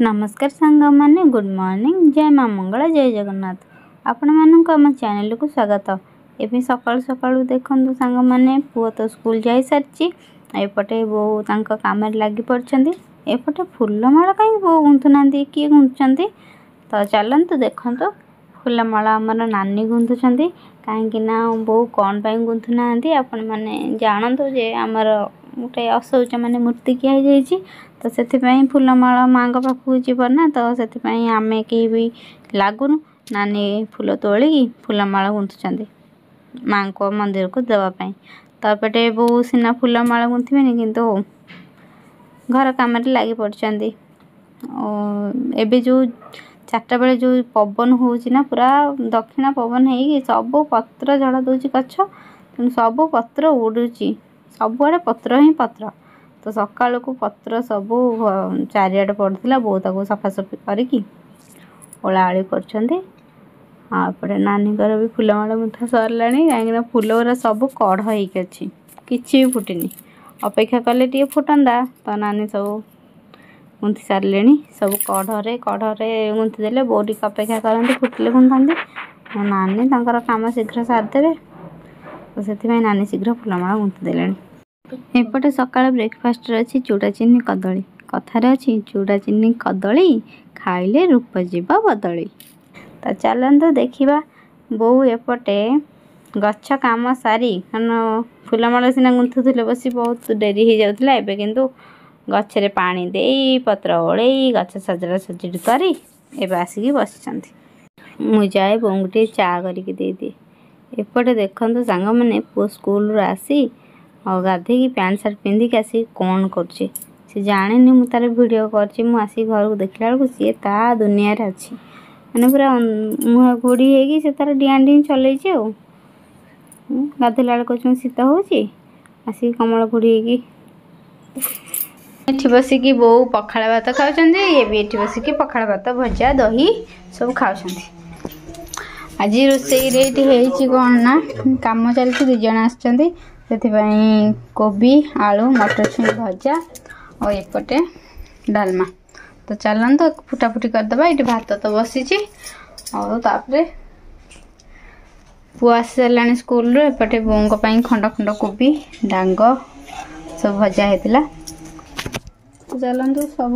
नमस्कार सांग माने गुड मॉर्निंग जय माँ मंगला जय जगन्नाथ आपण मानक आम चैनल को स्वागत। एवं सकाळु सकाळु देखंतु सांग माने पुओ तो स्कूल जाई सारची एपटे बो तांका काम लागि पड़छंदी एपटे फूलमाला कहीं बो गुंथुनांदी किए गुंथुचंदी तो चलंतु देखंतु फूलमाला हमर नानी गुंथुचंदी काहेकि ना बो कोन पई गुंथुनांदी आपण माने जानंतु जे हमर गोटे असौच माने मूर्ति किया जाइछि तो से फूलमाला माँ पाखु जीव ना तो से आमे कहीं भी लगुन नानी फूल तोलिकी फूलमाला गुंथुचंदी माँ को मंदिर को देवाई तपटे बो सीना फूलमाला गुंथबेनि किंतु घर कम लगी पड़छंदी। एबे जो चारटा बेले जो पवन होउछि ना पूरा दक्षिण पवन है सब पत्र झड़ा दूची गछ सब पत्र उड़ुची सबुआड़े पत्र ही पत्र तो सकाल को पत्र सबू चारिआडे पड़ता बहुत सफासफी करी ओलाड़ी करपटे नानी घर भी फूलमाला गुंथा सरला कहीं फूल गुरा सब कढ़ होती किसी भी फुटनी अपेक्षा कले टे फुटंदा तो नानी सब गुंथी सारे सब कढ़े गुंथी देले बहुत अपेक्षा करते फुटले गुंथा नानी कम शीघ्र सारिदे तो से नानी शीघ्र फूलमाला गुंथी देले। एपटे सकाळ ब्रेकफास्ट अच्छी चूड़ा चीनी कदली कथार अच्छी चूड़ा चीनी कदली खाइले रूप जीव बदली तो चलते देखा बो एपटे गछ काम सारी कारण फूलमाला सीना गुंथुले बस बहुत डेरी हो जाता है किंतु गछरे पानी दे पत्र ओले गछ सजड़ा सजड़ी करी एबे आसिकी बसी मुझे बोंग टे चा करके दे दिए। एपटे देखते सांग मैंने पु स्कूल आसी और गाधे पैंट सार्ट पिंधिक आसी कौन कर जाने मुझे तार भिडियो करसी घर को देखला बेलू सी ता दुनिया अच्छी मैंने पूरा मुह घोड़ी होगी से तार डिया डी चल गाधेला कह शीत होसी कमल घोड़ी होगी बसिकी बो पखाड़ भात खाऊँ ये भी ये बसिकी पखाड़ भात भजा दही सब खाऊँ। आज रोसई कौन ना कम चलती दु जन आसछंती से कोबी आलू मटर छुई भजा और एपटे डालमा तो चलते फुटाफुटी करदे ये भात तो बसी और तापर पुआ आसी सारे स्कूल एपटे बोंग खंड खंड कोबी डांग सब भजा होता तो चलते सब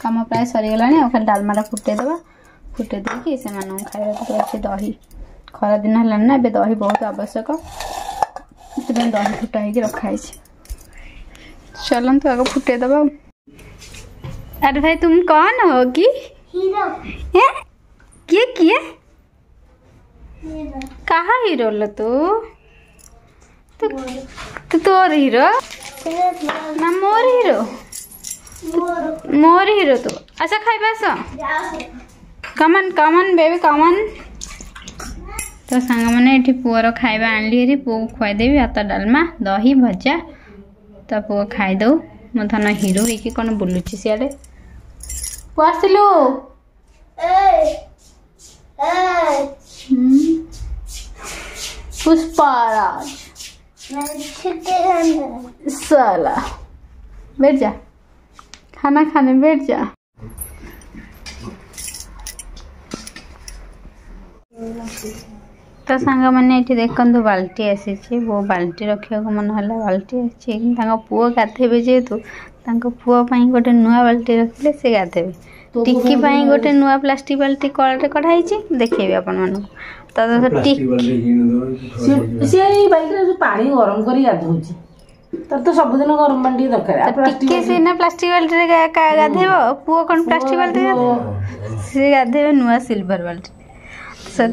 कम प्राय सरीगला खाली डालमाटा फुटेदवा फुटे देकी से खाया अच्छे दही खरा दिन है ना ए दही बहुत आवश्यक दही फुटा हो रखाई चलते आगे फुटे दबा। अरे भाई तुम कौन हो कि किए कहा हीरो लो तू तोर हीरो ना मोर हीरो तू अच्छा खाइबा आस कमन कमन बेबी कमन तो सांग मैंने ये पुअर खाଇବା आनली पुओ को खुआदेवी भात डालमा दही भजा तो पुओ खाईदे मो धन हिरो हो कौन बुलूची सियाड़े पुआ आसिलु पुष्पाराज साला बैठ जा खाना खाने बैठ जा। तो सांग मैंने ये देखु बाल्टी आसी वो बाल्टी रखा मन है बाल्टी आसी पुओ गाधेबे जेहेतु पुओ गोटे नुआ बाल्टी रखिले से गाधेबे टिकी गोटे नुआ प्लास्टिक बाल्टी कड़े कढ़ाई देखेबी आपण मन तो पानी गरम कर गाधौची तो सबुदिन गरम पानी दरकार टिके सीना प्लास्टिक बाल्टी गाधेब पुओ कौन प्लास्टिक बाल्टी से गाधेबे नुआ सिल्वर बाल्टी से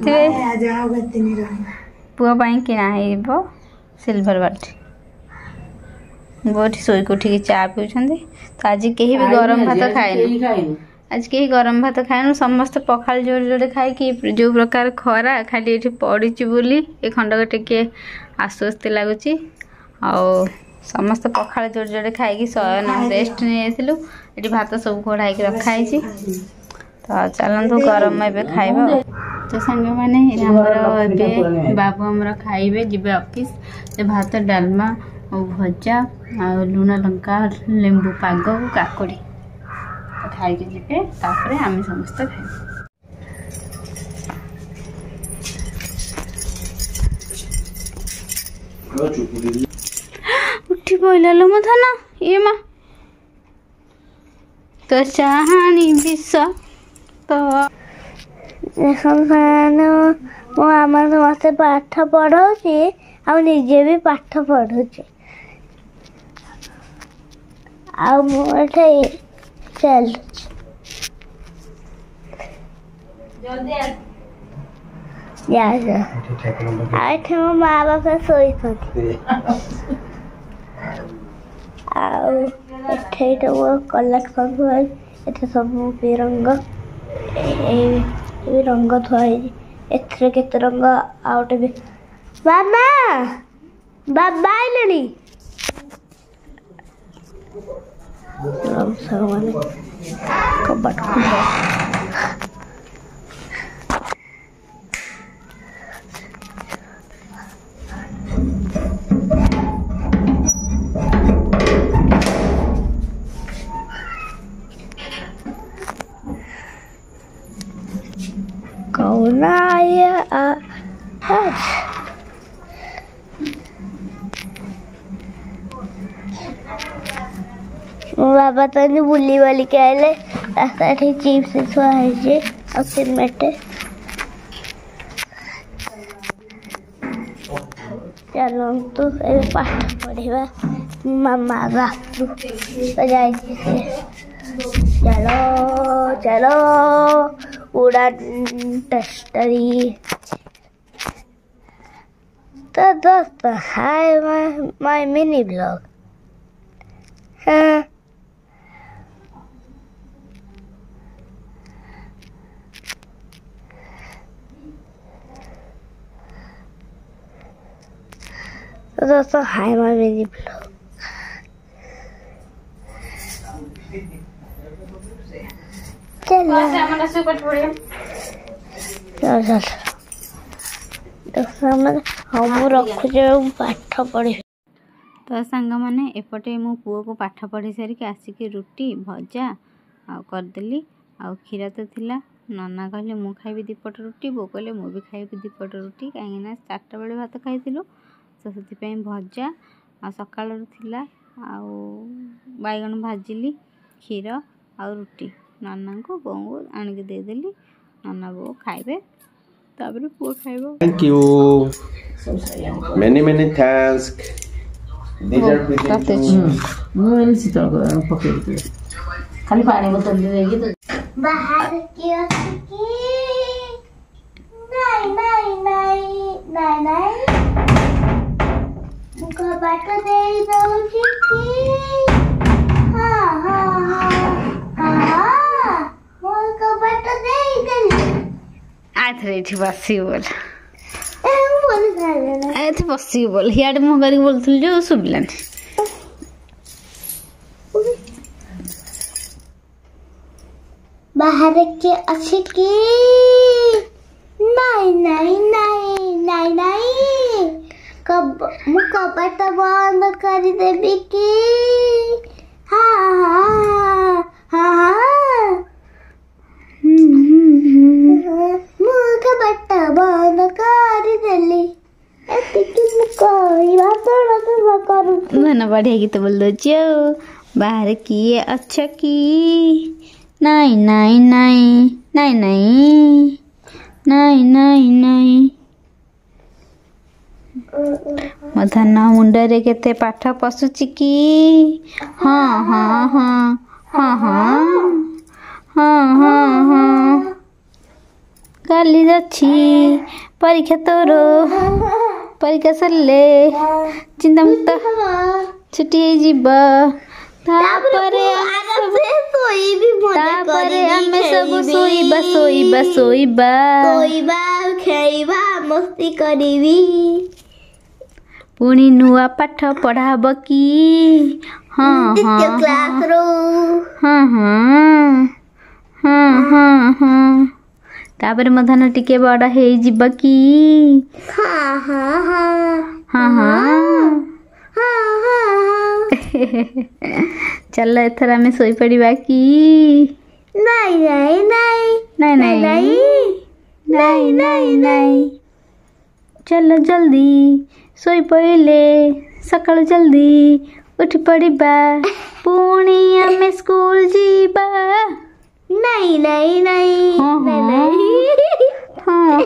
पुआ किना सिल्वर बाल्टी बहुत शोक उठिकी चा पीछे तो आज कहीं भी गरम भात खाए आज कहीं गरम भात खाए समस्त पखाल जोड़े जोड़े खाई जो प्रकार खरा खाली ये पड़ी बोली ये खंडक टे आश्वस्ति लगुच समस्त पखाल जोड़े जोड़े खाई शयन रेस्ट नहीं ये भात सब घोड़ाई रखाई तो चलतु गरम ए खाइबा तो सांग मैंने बाबू आमर खाइबे जीवे ऑफिस भात डालमा और भजा और लुण लंका लेंबू पाग काकुड़ी खाई जीवे तापर आम समस्ते खाइबे। उठी पइला लो मधन ये माँ तो चाहानी विष तो मो आम समस्ते पाठ पढ़ाऊँगी आ निजे भी पाठ पढ़ुची चल मो माँ बाप शोई कलेक्शन हुए सब रंग रंग थुआई एथरे केते रंग आउटे भी मामा बाबा आइलनी कबाट कौन आया बाबा तो बुली वाली के आए रास्ता चिप्स थुआई और सिमेंट चलो तो पाठ पढ़ा मामा बापू तो जाए चलो चलो उड़ान टेस्टरी तो दोस्त हाय माय मिनी ब्लॉग हाँ तो दोस्तों हाय माय मिनी ब्लॉग पाठ पढ़ी तो सांग मैंने एपटे मो पुओ को पाठ पढ़ी सारिक आसिक रुटी भजा करदेली आ क्षीर तो थिला नना कहले मु खाइबी दीपट रुटी बो कहले मु भी खाइबी दीपट रुटी कहीं 4टा बेले भात खाइलु तो से भजा आ सकाळ थिला आ बैगन भाजिली क्षीर आ रुटी नना को बो को आनिक देदेली नना बो खाइबे ताबरे पुओ खाइबो। Thank you. Many thanks. These are pretty खाली पानी बोतल दे देगी तो बाहर की नहीं नहीं नहीं नहीं नहीं मुझको बात दे दो की हाँ हाँ हाँ हाँ मुझको बात दे दे आथरे ठी बसी बोल बोल खाए आथे बसी बोल हियाड मो करी बोलथुल जो सुबलानी बाहर के अच्छे की नहीं नहीं नहीं नहीं नहीं कब मुकबट बंद कर देवी की हाँ हाँ हाँ हाँ मुकबट बंद कर देली धन बढ़िया गीत बोल दो बाहर किए अच्छा की नहीं नहीं नहीं नहीं नहीं नहीं नहीं नहीं मो धन मुंडरे केते पाठ पशुची की हाँ हाँ हाँ हाँ हाँ हाँ हाँ हाँ काली जाछि परीक्षा तोर परीक्षा सरले चिंता मुक्त छुट्टी जीवा तापरे आमे सब सोईबा सोईबा सोईबा सोईबा खेईबा मस्ती करीबी पुणी नुआ पाठ पढ़ाब की हाँ हाँ क्लास रो हाँ हाँ हाँ हाँ हाँ तापर मधान टिके बड़ा हे जीवा की हाँ हाँ हाँ हाँ हाँ हाँ हाँ चल एथर आमे सोई पड़िबा की ନାଇଁ ନାଇଁ ନାଇଁ ନାଇଁ ନାଇଁ ନାଇଁ ନାଇଁ ନାଇଁ ଚାଲ ଜଲ୍ଦି ଶୋଇ ପଇଲେ ସକାଳୁ ଜଲ୍ଦି ଉଠି ପଡ଼ିବା ପୁଣି ଆମେ ସ୍କୁଲ ଯିବା। ନାଇଁ ନାଇଁ ନାଇଁ ହଁ, ହଁ। ହଁ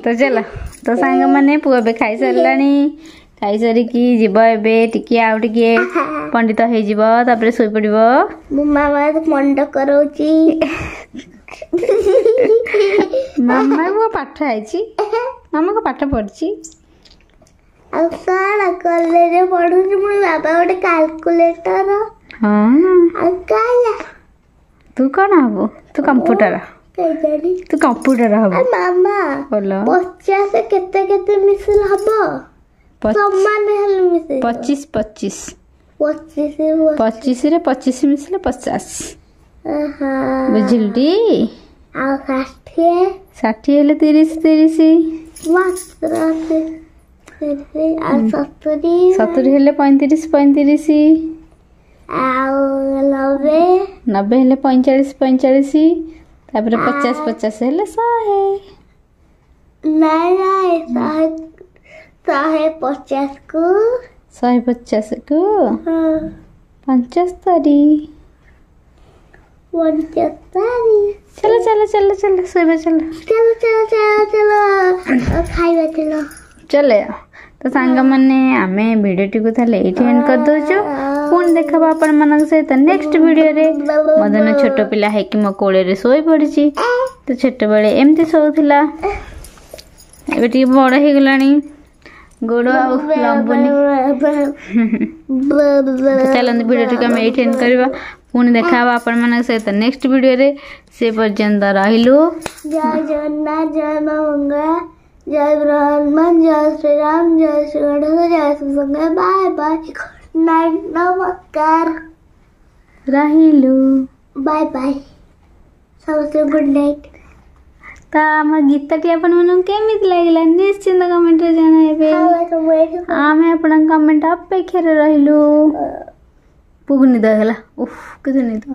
ତ ଚାଲ ତ ସାଙ୍ଗମାନେ ପୁଅ ଏବେ ଖାଇସାରିଲାଣି। ଖାଇସାରିକି ଯିବ ଏବେ ଟିକେ ଆଉ ଟିକେ ପଣ୍ଡିତ ହେଇଯିବ ତାପରେ ଶୋଇପଡ଼ିବ। ମୋ ମାମା ମଣ୍ଡ କରଉଛି। ମାମା କୁ ପାଠ ଆଇଛି ମାମା କୁ ପାଠ ପଢିଛି। ଆଉ କଣ କଲେଜରେ ପଢୁଛି ମୋ ବାବା ଗୋଟେ କାଲକୁଲେଟର। ହଁ ଆଉ କଣ ତୁ କଣ ହବୁ? ତୁ କମ୍ପ୍ୟୁଟର କେଜାଣି। ତୁ କମ୍ପ୍ୟୁଟର ହବୁ। ଆଉ ମାମା ବୋଲ 50 କେତେ କେତେ ମିଶିଲେ ହବ? ସମାନ ହେଲେ ମିଶେଇ 25 25 25 ରେ 25 ମିଶିଲେ 50 ଆହା। ବୁଝିଲୁଟି। ଆଉ 60 ହେଲେ 30 ମାତ୍ର 30 ଆଉ 70 ହେଲେ 35 ଆଉ 90 ହେଲେ 45 ତାପରେ 50 ହେଲେ 100। ନାଇଁ ନାଇଁ 150 କୁ 150 କୁ 75। 75 चलो चलो चलो चलो सोइबा चलो चलो खाଇବା चलो चले तो सांग माने आमे वीडियो टिकु थाले एठी एंड कर दोछु। पुणी देखबा अपन मनक सहित नेक्स्ट वीडियो रे। मदन छोट पिला है कि मो कोळे रे सोई पड़िची तो छोट बेले एमती सोउथिला एबे टी बड़ हे गलानी गोड़ो आ लंबुनी। चलंद वीडियो टिक हम एठी एंड करबा। पुणी देखा अपन मन सहित नेक्स्ट वीडियो रे। से पर्यंत रहिलु जय जगन्नाथ जय मां मंगला जय ब्रह्मन जय श्री राम जय श्री गणेश जय श्री संगे बाय बाय नाइट नमस्कार रहिलु बाय बाय सबसे गुड नाइट। ता हम गीत टी अपन मन केमित लागला निश्चिंत कमेंट रे जणाइबे। आमे अपन कमेंट अपेक्षा रे रहिलु। पुगनी दगला उफ कितनी तो